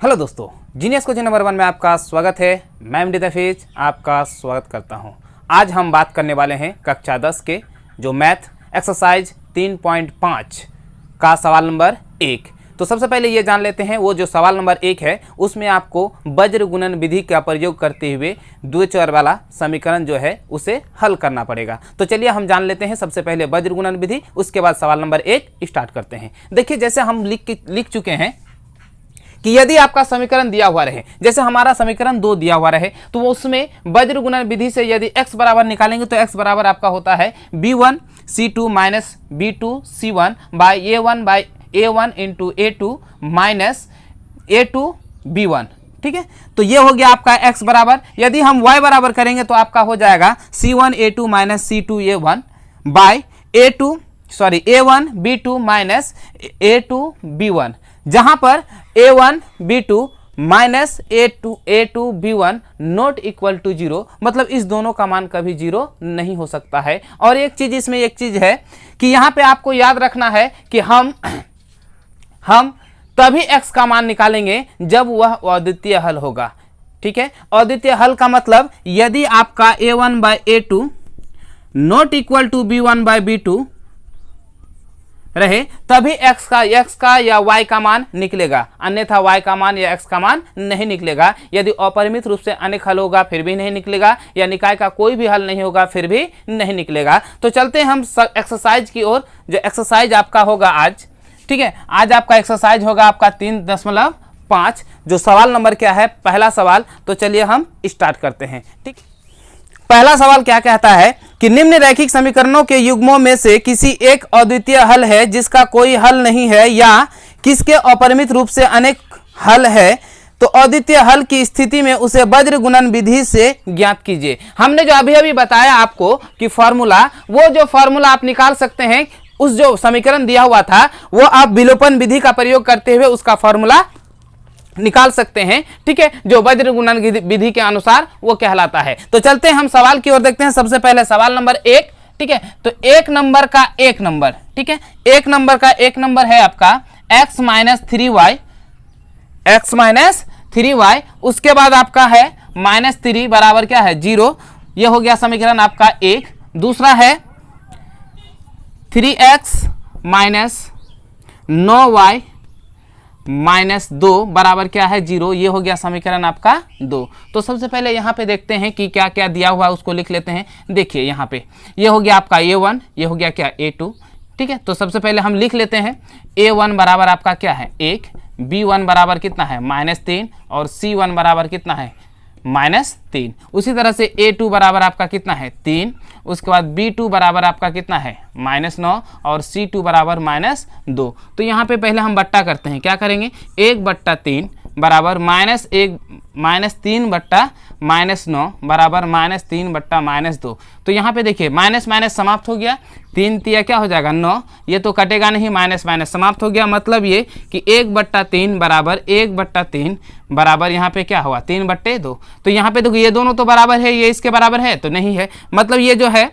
Hello दोस्तों, genius coaching number 1 में आपका स्वागत है। मैं एमडी तफीज आपका स्वागत करता हूं। आज हम बात करने वाले हैं कक्षा 10 के जो मैथ एक्सरसाइज 3.5 का सवाल नंबर 1। तो सबसे पहले ये जान लेते हैं वो जो सवाल नंबर 1 है उसमें आपको वज्र गुणन विधि का प्रयोग करते हुए द्वि चर वाला समीकरण जो है उसे हल करना पड़ेगा। तो चलिए हम जान लेते हैं सबसे पहले वज्र गुणन विधि, उसके बाद सवाल नंबर 1 स्टार्ट करते हैं। देखिए जैसे हम लिख चुके हैं कि यदि आपका समीकरण दिया हुआ रहे, जैसे हमारा समीकरण 2 दिया हुआ रहे, तो वो उसमें वज्र गुणन विधि से यदि x बराबर निकालेंगे तो x बराबर आपका होता है b1 c2 minus b2 c1 by a1 into a2 minus a2 b1। ठीक है, तो ये हो गया आपका x बराबर। यदि हम y बराबर करेंगे तो आपका हो जाएगा c1 a2 minus c2 a1 by a1 b2 minus a2 b1, जहां पर a1 b2 minus a2 b1 not equal to 0, मतलब इस दोनों का मान कभी 0 नहीं हो सकता है। और एक चीज है कि यहां पे आपको याद रखना है कि हम तभी x का मान निकालेंगे जब वह अद्वितीय हल होगा। ठीक है, अद्वितीय हल का मतलब यदि आपका a1 by a2 not equal to b1 by b2 रहे तभी x का या y का मान निकलेगा, अन्यथा y का मान या x का मान नहीं निकलेगा। यदि अपरिमित रूप से अनेक हल होगा फिर भी नहीं निकलेगा, या निकाय का कोई भी हल नहीं होगा फिर भी नहीं निकलेगा। तो चलते हैं हम एक्सरसाइज की ओर। जो एक्सरसाइज आपका होगा आज, ठीक है, आज आपका एक्सरसाइज होगा आपका 3.5। जो सवाल नंबर क्या है, पहला सवाल, तो चलिए हम स्टार्ट करते हैं। ठीक, पहला सवाल क्या कहता है कि निम्न रैखिक समीकरणों के युग्मों में से किसी एक अद्वितीय हल है जिसका कोई हल नहीं है, या किसके अपरिमित रूप से अनेक हल है, तो अद्वितीय हल की स्थिति में उसे वज्र गुणन विधि से ज्ञात कीजिए। हमने जो अभी बताया आपको कि फॉर्मूला, वो जो फॉर्मूला आप निकाल सकते हैं, उस जो समीकरण दिया हुआ था वो आप विलोपन विधि का प्रयोग करते हुए उसका फॉर्मूला निकाल सकते हैं। ठीक है, जो वज्र गुणन विधि के अनुसार वो कहलाता है। तो चलते हैं हम सवाल की ओर देखते हैं। सबसे पहले सवाल नंबर 1। ठीक है, तो एक नंबर का एक नंबर, ठीक है, एक नंबर का एक नंबर है आपका x माइनस 3y, उसके बाद आपका है -3 बराबर क्या है 0। ये हो गया समीकरण आपका 1। दूसरा है 3x माइनस 9y माइनस 2 बराबर क्या है 0। ये हो गया समीकरण आपका 2। तो सबसे पहले यहाँ पे देखते हैं कि क्या क्या दिया हुआ है, उसको लिख लेते हैं। देखिए यहाँ पे ये हो गया आपका a1, ये हो गया क्या a2। ठीक है, तो सबसे पहले हम लिख लेते हैं a1 बराबर आपका क्या है 1, b1 बराबर कितना है -3 और c1 बराबर कितना है -3। उसी तरह से a2 बराबर आपका कितना है 3, उसके बाद b2 बराबर आपका कितना है -9 और c2 बराबर -2। तो यहाँ पे पहले हम बट्टा करते हैं। क्या करेंगे, 1/3 बराबर -3 बट्टा -9 बराबर -3/-2। तो यहाँ पे देखिए माइनस माइनस समाप्त हो गया, 3 तिया क्या हो जाएगा 9, ये तो कटेगा नहीं, माइनस माइनस समाप्त हो गया। मतलब ये कि 1/3 बराबर 1/3 बराबर यहाँ पे क्या हुआ 3/2। तो यहाँ पे देखो ये दोनों तो बराबर है, ये इसके बराबर है तो नहीं है। मतलब ये जो है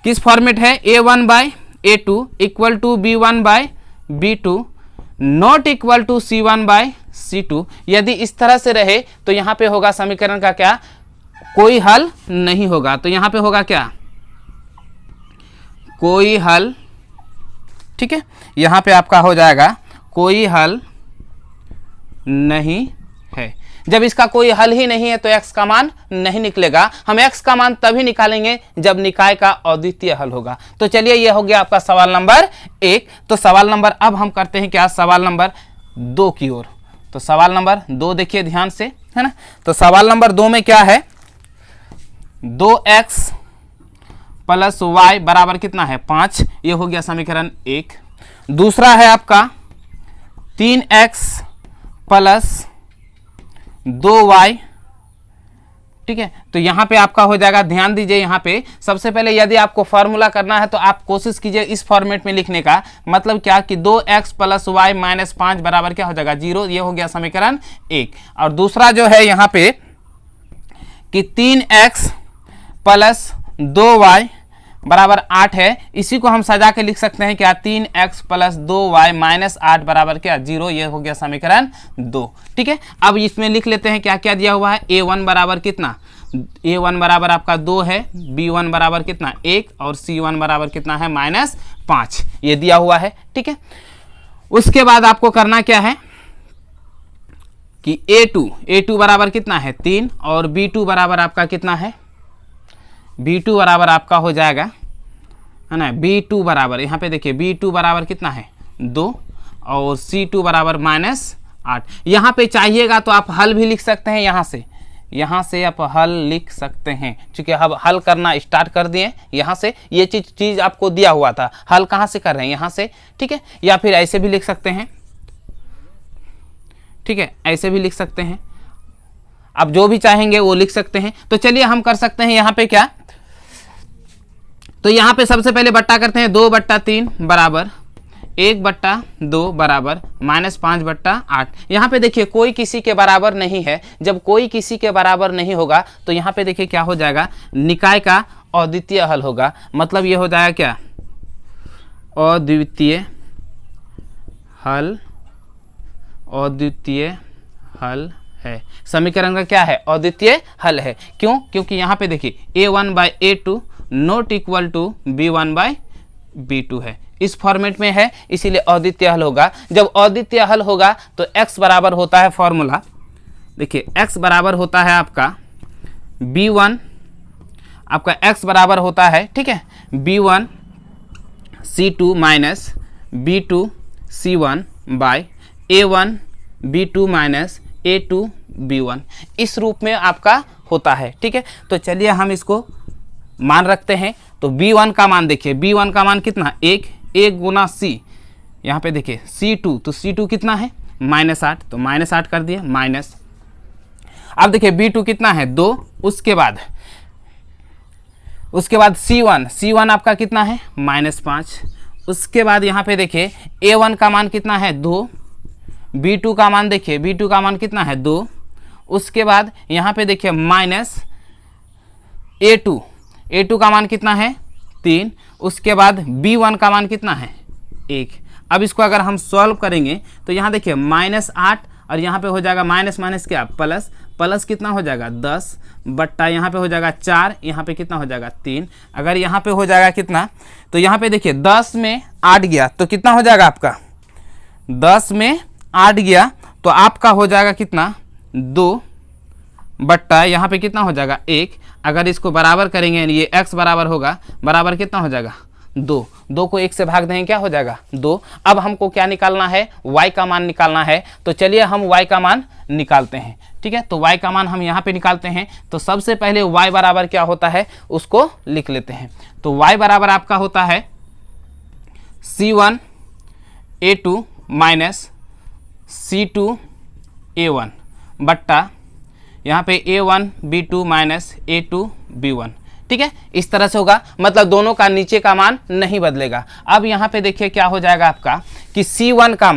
किस फॉर्मेट है, a1 by a2 equal to b1 by b2 not equal to c1 by c2। यदि इस तरह से रहे तो यहाँ पे होगा समीकरण का क्या, कोई हल नहीं होगा। तो यहाँ पे होगा क्या, कोई हल। ठीक है, यहाँ पे आपका हो जाएगा कोई हल नहीं है। जब इसका कोई हल ही नहीं है तो x का मान नहीं निकलेगा। हम x का मान तभी निकालेंगे जब निकाय का अद्वितीय हल होगा। तो चलिए ये हो गया आपका सवाल नंबर 1। तो सवाल नंबर, अब हम करते हैं क्या, सवाल नंबर 2 की ओर। तो सवाल नंबर 2 देखिए ध्यान से, है ना। तो सवाल नंबर 2 में क्या है, 2x प्लस y बराबर कितना है 5। ये हो गया समीकरण 1। दूसरा है आपका 3x प्लस 2y। ठीक है, तो यहाँ पे आपका हो जाएगा, ध्यान दीजिए यहाँ पे सबसे पहले यदि आपको फॉर्मूला करना है तो आप कोशिश कीजिए इस फॉर्मेट में लिखने का। मतलब क्या कि 2x प्लस y माइनस 5 बराबर क्या हो जाएगा 0। ये हो गया समीकरण 1। और दूसरा जो है यहाँ पे कि 3x प्लस 2y बराबर 8 है, इसी को हम सजा के लिख सकते हैं क्या, 3x प्लस 2y माइनस 8 बराबर क्या 0। ये हो गया समीकरण 2। ठीक है, अब इसमें लिख लेते हैं क्या क्या दिया हुआ है। a1 बराबर कितना, a1 बराबर आपका 2 है, b1 बराबर कितना 1 और c1 बराबर कितना है -5, ये दिया हुआ है। ठीक है, उसके बाद आपको करना क्या है कि a2 बराबर कितना है 3 और b2 बराबर आपका कितना है, b2 बराबर आपका हो जाएगा है ना, b2 बराबर यहाँ पे देखिए b2 बराबर कितना है 2 और c2 बराबर -8। यहाँ पे चाहिएगा तो आप हल भी लिख सकते हैं, यहाँ से आप हल लिख सकते हैं, क्योंकि अब हल करना स्टार्ट कर दिए यहाँ से। ये चीज़ आपको दिया हुआ था, हल कहाँ से कर रहे हैं, यहाँ से। ठीक है, या फिर ऐसे भी लिख सकते हैं। ठीक है, ऐसे भी लिख सकते हैं, आप जो भी चाहेंगे वो लिख सकते हैं। तो चलिए हम कर सकते हैं यहाँ पे क्या, तो यहाँ पे सबसे पहले बट्टा करते हैं, 2/3 बराबर 1/2 बराबर -5/8। यहाँ पे देखिए कोई किसी के बराबर नहीं है, जब कोई किसी के बराबर नहीं होगा तो यहाँ पे देखिए क्या हो जाएगा, निकाय का अद्वितीय हल होगा। मतलब ये हो जाएगा क्या, अद्वितीय हल है। समीकरण का क्या है, अद्वितीय हल है। क्यों, क्योंकि यहाँ पे देखिए a1/a2 not equal to b1/b2 है, इस फॉर्मेट में है, इसीलिए अद्वितीय हल होगा। जब अद्वितीय हल होगा तो x बराबर होता है, फॉर्मूला देखिए x बराबर होता है आपका b1, आपका x बराबर होता है, ठीक है, b1 c2 minus b2 c1 bye a1 b2 minus a2 b1, इस रूप में आपका होता है। ठीक है, तो चलिए हम इसको मान रखते हैं। तो b1 का मान देखिए, b1 का मान कितना 1 गुना c, यहाँ पे देखिए c2, तो c2 कितना है -8, तो -8 कर दिया माइनस। अब देखिए b2 कितना है 2, उसके बाद c1 आपका कितना है -5। उसके बाद यहाँ पे देखिए a1 का मान कितना है 2, b2 का मान देखिए, b2 का मान कितना है 2। उसके बाद यहाँ पे देखिए माइनस a2 का मान कितना है 3। उसके बाद b1 का मान कितना है 1। अब इसको अगर हम सॉल्व करेंगे तो यहाँ देखिए -8 और यहाँ पे हो जाएगा माइनस क्या प्लस कितना हो जाएगा 10 बट्टा यहाँ पे हो जाएगा 4, यहाँ पे कितना हो जाएगा 3। अगर यहाँ पे हो जाएगा कितना, तो यहाँ पे देखिए 10 में 8 गया तो कितना हो जाएगा आपका, 10 में 8 गया तो आपका हो जाएगा कितना 2 बट्टा यहाँ पे कितना हो जाएगा 1। अगर इसको बराबर करेंगे ये x बराबर होगा, बराबर कितना हो जाएगा 2 को 1 से भाग देंगे क्या हो जाएगा 2। अब हमको क्या निकालना है, y का मान निकालना है। तो चलिए हम y का मान निकालते हैं। ठीक है, तो y का मान हम यहाँ पे निकालते हैं। तो सबसे पहले y बराबर क्या होता है उसको लिख लेते हैं। तो y बराबर आपका होता है c1 a2 minus c2 a1 बट्टा यहाँ पे a1 b2 minus a2 b1। ठीक है, इस तरह से होगा, मतलब दोनों का नीचे का मान नहीं बदलेगा। अब यहाँ पे देखिए क्या हो जाएगा आपका कि c1 का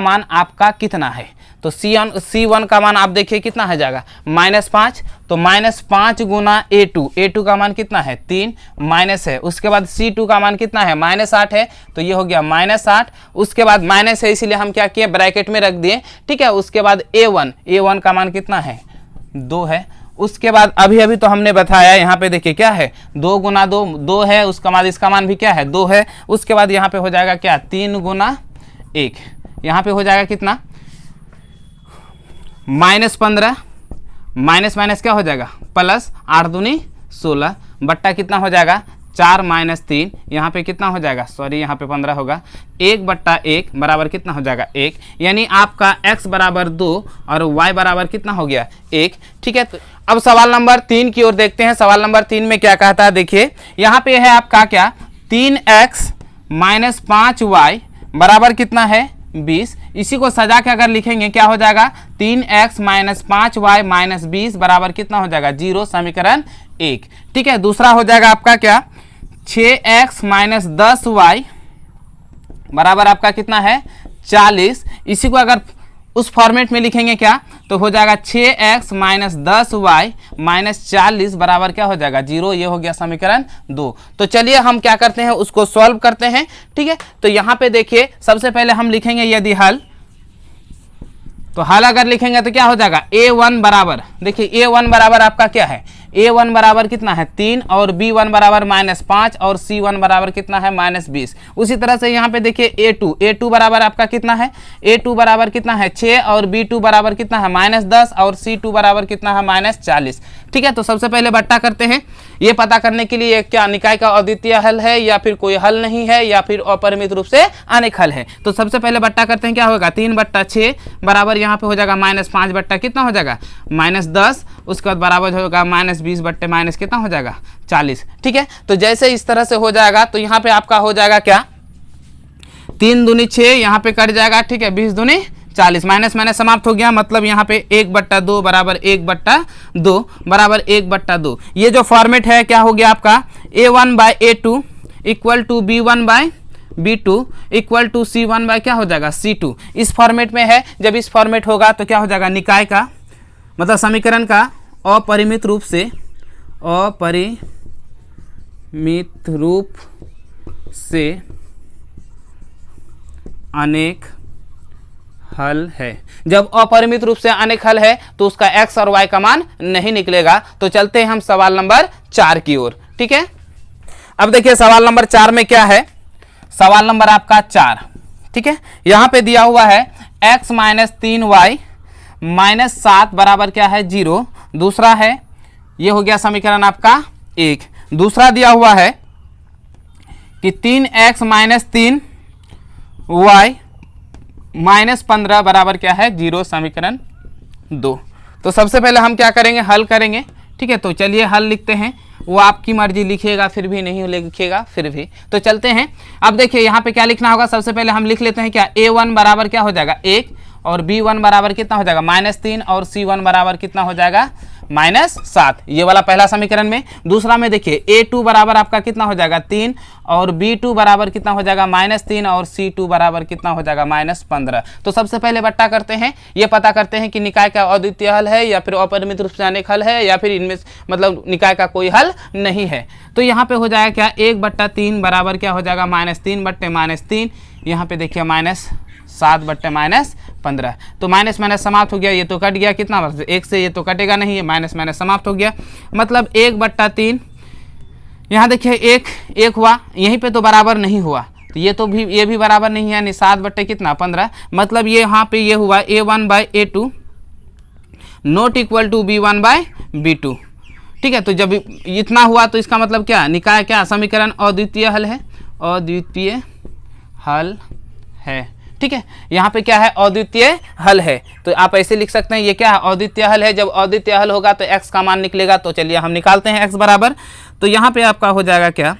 मान आपका कितना है, तो c1 का मान आप देखिए कितना हो जाएगा -5, तो -5 गुना a2 का मान कितना है 3 माइनस है। उसके बाद c2 का मान कितना है -8 है, तो ये हो गया -8। उसके बाद माइनस है इसलिए हम क्या किए ब्रैकेट में रख दिए। ठीक है, उसके बाद a1 का मान कितना है 2 है। उसके बाद अभी तो हमने बताया यहाँ पे देखिए क्या है 2 गुना 2 है, उसका बाद इसका मान भी क्या है 2 है। उसके बाद यहाँ पे हो जाएगा क्या 3 गुना 1, यहाँ पे हो जाएगा कितना -15 माइनस क्या हो जाएगा प्लस 8 दूनी 16 बट्टा कितना हो जाएगा 4 माइनस 3, यहाँ पे कितना हो जाएगा, सॉरी यहाँ पे 15 होगा, 1/1 बराबर कितना हो जाएगा 1। यानी आपका x बराबर 2 और y बराबर कितना हो गया 1। ठीक है, तो अब सवाल नंबर 3 की ओर देखते हैं। सवाल नंबर 3 में क्या कहता है, देखिए यहाँ पे है आपका क्या 3x माइनस 5y बराबर कितना है 20। इसी को सजा के अगर लिखेंगे क्या हो जाएगा 3x माइनस 5y माइनस 20 बराबर कितना हो जाएगा 0, समीकरण 1। ठीक है, दूसरा हो जाएगा आपका क्या 6x माइनस 10y बराबर आपका कितना है 40। इसी को अगर उस फॉर्मेट में लिखेंगे क्या, तो हो जाएगा 6x माइनस 10y माइनस 40 बराबर क्या हो जाएगा 0। ये हो गया समीकरण 2। तो चलिए हम क्या करते हैं, उसको सॉल्व करते हैं। ठीक है, तो यहाँ पे देखिए सबसे पहले हम लिखेंगे यदि हल, तो हल अगर लिखेंगे तो क्या हो जाएगा a1 बराबर, देखिए a1 बराबर आपका क्या है, a1 बराबर कितना है 3 और b1 बराबर -5 और c1 बराबर कितना है -20। उसी तरह से यहाँ पे देखिए a2 बराबर आपका कितना है, a2 बराबर कितना है 6 और b2 बराबर कितना है -10 और c2 बराबर कितना है -40। ठीक है, तो सबसे पहले बट्टा करते हैं, ये पता करने के लिए क्या निकाय का अद्वितीय हल है या फिर कोई हल नहीं है या फिर अपरिमित रूप से अनेक हल है। तो सबसे पहले बट्टा करते हैं, क्या होगा 3/6 बराबर यहाँ पे हो जाएगा -5 बट्टा कितना हो जाएगा -10, उसके बाद बराबर होगा -20 बट्टे माइनस कितना हो जाएगा 40। ठीक है, तो जैसे इस तरह से हो जाएगा तो यहाँ पे आपका हो जाएगा क्या 3 दूनी 6 यहाँ पे कट जाएगा। ठीक है, 20 दूनी 40, माइनस माइनस समाप्त हो गया, मतलब यहाँ पे 1/2 बराबर 1/2 बराबर 1/2। ये जो फॉर्मेट है क्या हो गया आपका a1/a2 equal to b1/b2 equal to c1/ क्या हो जाएगा c2। इस फॉर्मेट में है, जब इस फॉर्मेट होगा तो क्या हो जाएगा निकाय का मतलब समीकरण का अपरिमित रूप से अनेक हल है। जब अपरिमित रूप से अनेक हल है तो उसका x और y का मान नहीं निकलेगा। तो चलते हैं हम सवाल नंबर 4 की ओर। ठीक है, अब देखिए सवाल नंबर 4 में क्या है, सवाल नंबर आपका 4। ठीक है, यहां पे दिया हुआ है x माइनस 3y माइनस 7 बराबर क्या है 0। दूसरा है, ये हो गया समीकरण आपका 1। दूसरा दिया हुआ है कि 3x माइनस 3y माइनस 15 बराबर क्या है 0, समीकरण 2। तो सबसे पहले हम क्या करेंगे, हल करेंगे। ठीक है, तो चलिए हल लिखते हैं, वो आपकी मर्जी, लिखिएगा फिर भी, नहीं लिखिएगा फिर भी। तो चलते हैं, अब देखिए यहाँ पे क्या लिखना होगा, सबसे पहले हम लिख लेते हैं क्या a1 बराबर क्या हो जाएगा 1 और b1 बराबर कितना हो जाएगा -3 और c1 बराबर कितना हो जाएगा -7। ये वाला पहला समीकरण में। दूसरा में देखिए a2 बराबर आपका कितना हो जाएगा 3 और b2 बराबर कितना हो जाएगा -3 और c2 बराबर कितना हो जाएगा -15। तो सबसे पहले बट्टा करते हैं, ये पता करते हैं कि निकाय का अद्वितीय हल है या फिर अपरिमित रूप से अनेक हल है या फिर इनमें मतलब निकाय का कोई हल नहीं है। तो यहाँ पे हो जाएगा क्या 1/3 बराबर क्या हो जाएगा -3/-3। यहाँ पे देखिए -7 बट्टे -15। तो माइनस माइनस समाप्त हो गया, ये तो कट गया कितना, 1 से ये तो कटेगा नहीं, ये माइनस माइनस समाप्त हो गया, मतलब 1/3। यहाँ देखिए 1 हुआ, यहीं पे तो बराबर नहीं हुआ, तो ये भी बराबर नहीं है, यानी 7 बट्टे कितना 15, मतलब ये यहाँ पे ये हुआ a1/a2 not equal to b1/b2। ठीक है, तो जब इतना हुआ तो इसका मतलब क्या, निकाय क्या समीकरण अद्वितीय हल है, अद्वितीय हल है। ठीक है, यहाँ पे क्या है अद्वितीय हल है, तो आप ऐसे लिख सकते हैं ये क्या है अद्वितीय हल है। जब अद्वितीय हल होगा तो x का मान निकलेगा। तो चलिए हम निकालते हैं x बराबर, तो यहाँ पे आपका हो जाएगा क्या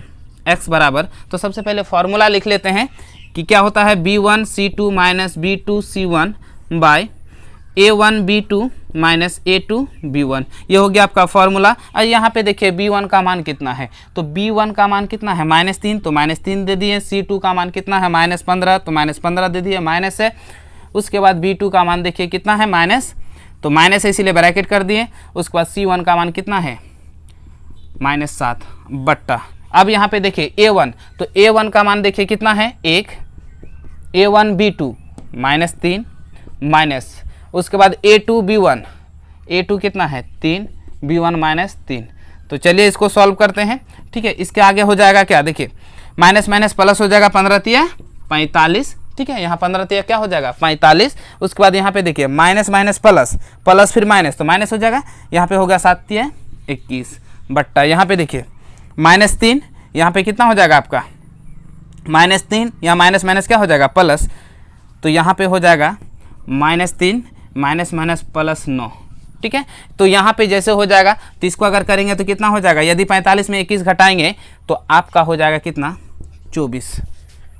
x बराबर, तो सबसे पहले फॉर्मूला लिख लेते हैं कि क्या होता है b1 c2 minus b2 c1 bye a1 b2 minus a2 b1। ये हो गया आपका फॉर्मूला। और यहाँ पे देखिए b1 का मान कितना है, तो b1 का मान कितना है -3, तो -3 दे दिए। c2 का मान कितना है -15, तो -15 दे दिए, माइनस है। उसके बाद b2 का मान देखिए कितना है माइनस, तो माइनस है इसीलिए ब्रैकेट कर दिए। उसके बाद c1 का मान कितना है -7 बट्टा। अब यहाँ पे देखिए a1, तो a1 का मान देखिए कितना है 1, a1 b2 -3 माइनस, उसके बाद a2 b1, a2 कितना है 3, b1 -3। तो चलिए इसको सॉल्व करते हैं। ठीक है, इसके आगे हो जाएगा क्या, देखिए माइनस माइनस प्लस हो जाएगा 15×3 45। ठीक है, यहाँ 15×3 क्या हो जाएगा 45। उसके बाद यहाँ पे देखिए माइनस माइनस प्लस, प्लस फिर माइनस, तो माइनस हो जाएगा, यहाँ पे हो गया 7×3 21 बट्टा। यहाँ पे देखिए -3, यहाँ पे कितना हो जाएगा आपका -3, यहाँ माइनस माइनस क्या हो जाएगा प्लस, तो यहाँ पे हो जाएगा -3 माइनस माइनस प्लस 9। ठीक है, तो यहाँ पे जैसे हो जाएगा तो इसको अगर करेंगे तो कितना हो जाएगा, यदि 45 में 21 घटाएंगे तो आपका हो जाएगा कितना 24।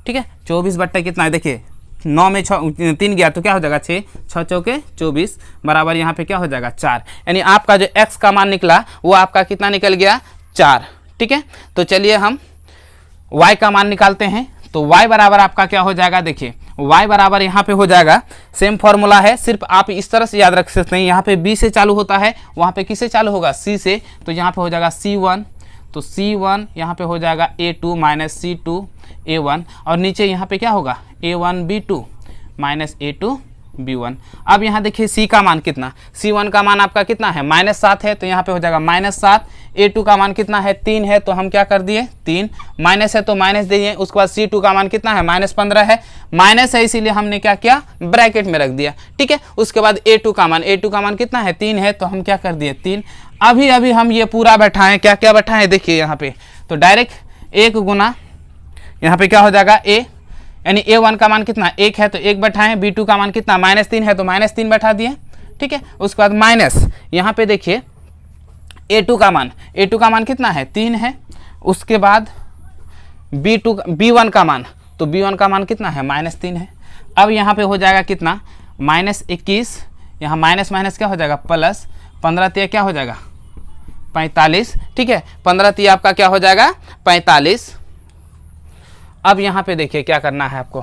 ठीक है, 24 बट्टा कितना है, देखिए 9 में 3 गया तो क्या हो जाएगा 6, 6 चौके 24 बराबर यहाँ पे क्या हो जाएगा 4। यानी आपका जो x का मान निकला वो आपका कितना निकल गया 4। ठीक है, तो चलिए हम y का मान निकालते हैं। तो y बराबर आपका क्या हो जाएगा, देखिए y बराबर यहाँ पे हो जाएगा, सेम फॉर्मूला है, सिर्फ आप इस तरह से याद रख सकते हैं, यहाँ पे b से चालू होता है, वहाँ पे किससे चालू होगा, c से, तो यहाँ पे हो जाएगा c1, तो c1 यहाँ पे हो जाएगा a2 माइनस c2 a1, और नीचे यहाँ पे क्या होगा a1 b2 minus a2 b1। अब यहाँ देखिए c का मान कितना, c1 का मान आपका कितना है -7 है, तो यहाँ पे हो जाएगा -7, a2 का मान कितना है 3 है, तो हम क्या कर दिए 3, माइनस है तो माइनस दिए, उसके बाद c2 का मान कितना है -15 है, माइनस है इसीलिए हमने क्या किया ब्रैकेट में रख दिया, ठीक है। उसके बाद a2 का मान कितना है 3 है, तो हम क्या कर दिए 3। अभी हम ये पूरा बैठाएं, क्या क्या बैठाएं देखिए यहाँ पे, तो डायरेक्ट 1 गुना यहाँ पे क्या हो जाएगा a, यानी a1 का मान कितना 1 है तो 1 बैठाएं, b2 का मान कितना -3 है तो -3 बैठा दिए, ठीक है। उसके बाद माइनस यहाँ पे देखिए a2 का मान कितना है 3 है, उसके बाद b1 का मान, तो b1 का मान कितना है -3 है। अब यहाँ पे हो जाएगा कितना -21, यहाँ माइनस माइनस क्या हो जाएगा प्लस, 15 तिया क्या हो जाएगा 45, ठीक है, 15 तिया आपका क्या हो जाएगा 45। अब यहाँ पे देखिए क्या करना है आपको,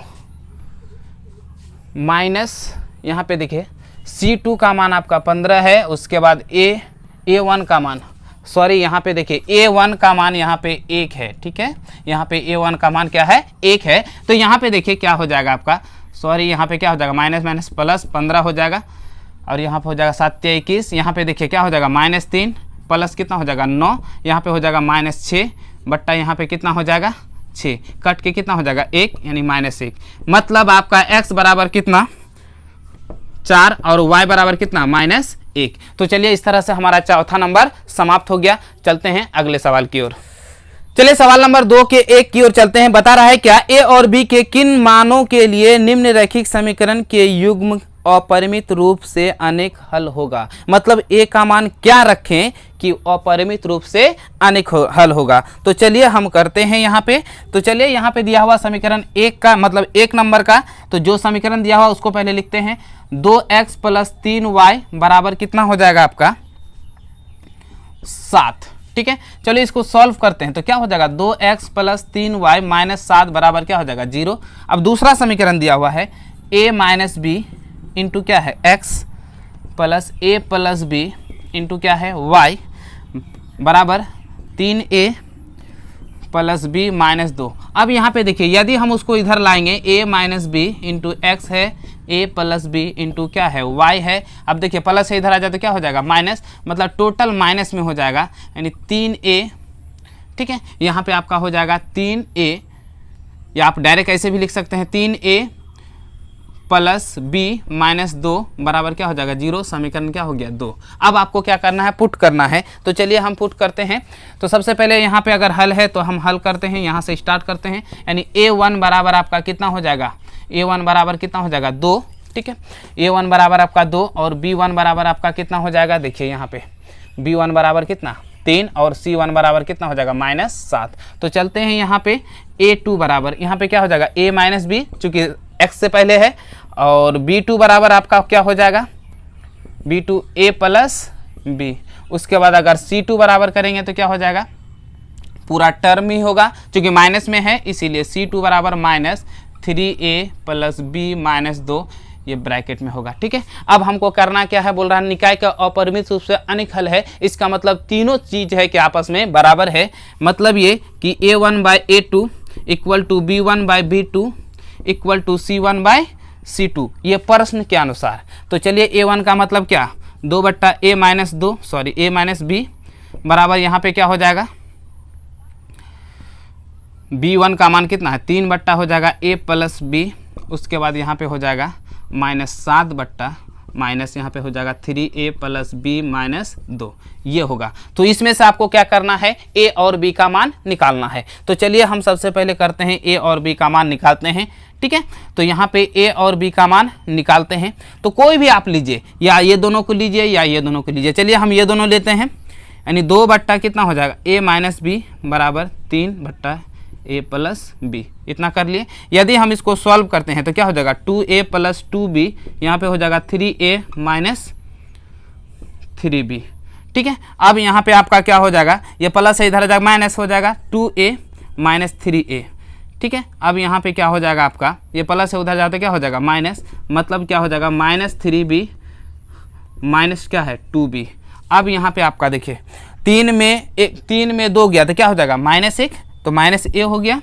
माइनस यहाँ पे देखिए C2 का मान आपका 15 है, उसके बाद A1 का मान, सॉरी यहाँ पे देखिए A1 का मान यहाँ पे 1 है, ठीक है, यहाँ पे A1 का मान क्या है 1 है, तो यहाँ पे देखिए क्या हो जाएगा आपका, सॉरी यहाँ पे क्या हो जाएगा माइनस माइनस प्लस 15 हो जाएगा, और यहाँ पे हो जाएगा 7 या 21, यहाँ पे देखिए क्या हो जाएगा -3 प्लस कितना हो जाएगा 9, यहाँ पे हो जाएगा -6 बट्टा यहाँ पे कितना हो जाएगा 6, कट के कितना हो जाएगा 1 यानी -1, मतलब आपका x बराबर कितना 4 और y बराबर कितना -1। तो चलिए इस तरह से हमारा चौथा नंबर समाप्त हो गया। चलते हैं अगले सवाल की ओर। चलिए सवाल नंबर 2 के 1 की ओर चलते हैं। बता रहा है क्या a और b के किन मानों के लिए निम्न रैखिक समीकरण के युग्म अपरिमित रूप से अनेक हल होगा, मतलब a का मान क्या रखें कि अपरिमित रूप से अनेक हल होगा। तो चलिए हम करते हैं यहाँ पे। तो चलिए यहाँ पे दिया हुआ समीकरण 1 का मतलब 1 नंबर का, तो जो समीकरण दिया हुआ उसको पहले लिखते हैं। 2x + 3y बराबर कितना हो जाएगा आपका 7, ठीक है। चलिए इसको सॉल्व करते हैं। तो क्या हो जाएगा 2x + 3y - 7 बराबर क्या हो जाएगा 0। अब दूसरा समीकरण दिया हुआ है a - b इंटू क्या है x plus a + b into क्या है y बराबर 3a + b - 2। अब यहाँ पे देखिए यदि हम उसको इधर लाएंगे a - b इंटू x है, a + b इंटू क्या है y है। अब देखिए प्लस से इधर आ जाए तो क्या हो जाएगा माइनस, मतलब टोटल माइनस में हो जाएगा, यानी 3a, ठीक है। यहाँ पे आपका हो जाएगा 3a, या आप डायरेक्ट ऐसे भी लिख सकते हैं 3a + b - 2 बराबर क्या हो जाएगा 0। समीकरण क्या हो गया 2। अब आपको क्या करना है पुट करना है। तो चलिए हम पुट करते हैं। तो सबसे पहले यहाँ पे अगर हल है तो हम हल करते हैं, यहाँ से स्टार्ट करते हैं। यानी a1 बराबर आपका कितना हो जाएगा, a1 बराबर कितना हो जाएगा 2, ठीक है। a1 बराबर आपका 2 और b1 बराबर आपका कितना हो जाएगा, देखिए यहाँ पे b1 बराबर कितना 3 और c1 बराबर कितना हो जाएगा -7। तो चलते हैं यहाँ पे a2 बराबर, यहाँ पे क्या हो जाएगा a - b चूँकि x से पहले है, और b2 बराबर आपका क्या हो जाएगा b2 a + b। उसके बाद अगर c2 बराबर करेंगे तो क्या हो जाएगा पूरा टर्म ही होगा, क्योंकि माइनस में है इसीलिए c2 बराबर -3a + b - 2 ये ब्रैकेट में होगा, ठीक है। अब हमको करना क्या है, बोल रहा है निकाय का अपरिमित रूप से अनेक हल है। इसका मतलब तीनों चीज है कि आपस में बराबर है, मतलब ये कि a1/a2 = b1/b2 = c1/c2, ये प्रश्न के अनुसार। तो चलिए a1 का मतलब क्या 2/a - 2 सॉरी a - b बराबर यहाँ पे क्या हो जाएगा b1 का मान कितना है 3 बट्टा हो जाएगा a + b, उसके बाद यहाँ पे हो जाएगा -7 बट्टा माइनस यहाँ पे हो जाएगा 3a + b - 2, ये होगा। तो इसमें से आपको क्या करना है a और b का मान निकालना है। तो चलिए हम सबसे पहले करते हैं a और b का मान निकालते हैं, ठीक है। तो यहाँ पे a और b का मान निकालते हैं। तो कोई भी आप लीजिए, या ये दोनों को लीजिए या ये दोनों को लीजिए। चलिए हम ये दोनों लेते हैं, यानी 2 बट्टा कितना हो जाएगा a - b बराबर 3 बट्टा a + b, इतना कर लिए। यदि हम इसको सॉल्व करते हैं तो क्या हो जाएगा 2a + 2b, यहाँ पे हो जाएगा 3a - 3b, ठीक है। अब यहाँ पे आपका क्या हो जाएगा, ये प्लस है इधर आ जाएगा माइनस हो जाएगा 2a - 3a, ठीक है। अब यहाँ पे क्या हो जाएगा आपका, ये प्लस से उधर जाते क्या हो जाएगा माइनस, मतलब क्या हो जाएगा -3b माइनस क्या है 2b। अब यहाँ पे आपका देखिए 3 में 2 गया तो क्या हो जाएगा -1, तो -a हो गया।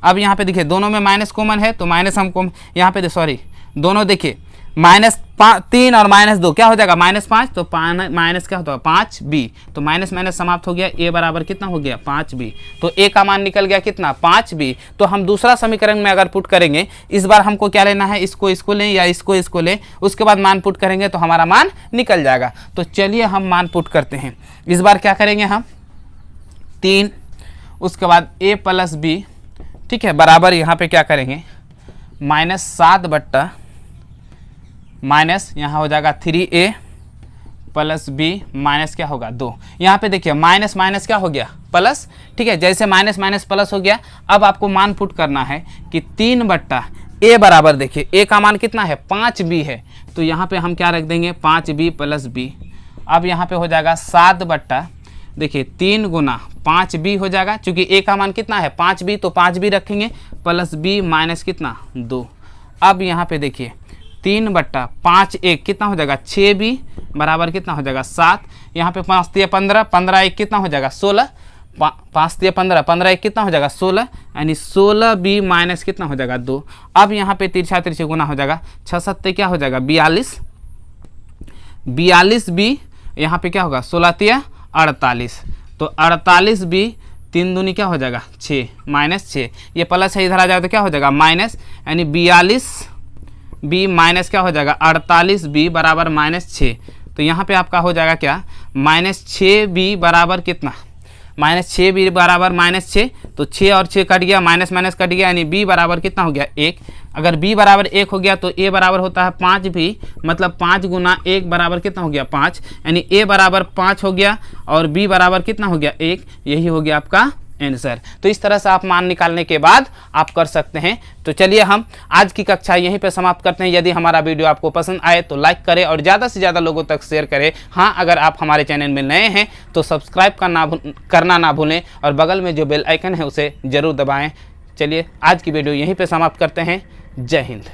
अब यहाँ पे देखिए दोनों में माइनस कॉमन है तो माइनस हम यहाँ पे सॉरी दोनों देखिए -3 और -2 क्या हो जाएगा -5, तो माइनस क्या होता है 5b, तो माइनस माइनस समाप्त हो गया, a बराबर कितना हो गया 5b, तो a का मान निकल गया कितना 5b। तो हम दूसरा समीकरण में अगर पुट करेंगे, इस बार हमको क्या लेना है, इसको लें या इसको लें, उसके बाद मान पुट करेंगे तो हमारा मान निकल जाएगा। तो चलिए हम मान पुट करते हैं। इस बार क्या करेंगे हम 3, उसके बाद a + b, ठीक है, बराबर यहाँ पे क्या करेंगे -7 बट्टा माइनस यहाँ हो जाएगा 3a + b माइनस क्या होगा 2। यहाँ पे देखिए माइनस माइनस क्या हो गया प्लस, ठीक है, जैसे माइनस माइनस प्लस हो गया। अब आपको मान पुट करना है कि 3 बट्टा a बराबर, देखिए a का मान कितना है 5b है, तो यहाँ पे हम क्या रख देंगे 5b + b। अब यहाँ पे हो जाएगा 7 बट्टा देखिए 3 गुना 5b हो जाएगा, चूँकि a का मान कितना है 5b, तो 5b रखेंगे + b माइनस कितना 2। अब यहाँ पे देखिए 3 बट्टा 5 1 कितना हो जाएगा 6b बराबर कितना हो जाएगा 7। यहाँ पे 5 × 15, 15 1 कितना हो जाएगा 16, 5 × 15, 15 1 कितना हो जाएगा 16, यानी 16b माइनस कितना हो जाएगा 2। अब यहाँ पे तिरछा तिरछे गुना हो जाएगा, 6 7 क्या हो जाएगा 42, 42b यहाँ पे क्या होगा 16 3 48, तो 48b 3 दूनी क्या हो जाएगा 6 -6, ये प्लस है इधर आ जाएगा तो क्या हो जाएगा माइनस, यानी 42b माइनस क्या हो जाएगा 48b बराबर -6। तो यहाँ पे आपका हो जाएगा क्या -6b बराबर कितना, -6b बराबर -6, तो 6 और 6 कट गया, माइनस माइनस कट गया, यानी b बराबर कितना हो गया 1। अगर b बराबर 1 हो गया तो a बराबर होता है 5b, मतलब 5 गुना 1 बराबर कितना हो गया 5, यानी a बराबर 5 हो गया और b बराबर कितना हो गया 1। यही हो गया आपका आंसर। तो इस तरह से आप मान निकालने के बाद आप कर सकते हैं। तो चलिए हम आज की कक्षा यहीं पे समाप्त करते हैं। यदि हमारा वीडियो आपको पसंद आए तो लाइक करें और ज़्यादा से ज़्यादा लोगों तक शेयर करें। हाँ, अगर आप हमारे चैनल में नए हैं तो सब्सक्राइब करना ना भूलें और बगल में जो बेल आइकन है उसे ज़रूर दबाएँ। चलिए आज की वीडियो यहीं पर समाप्त करते हैं। जय हिंद।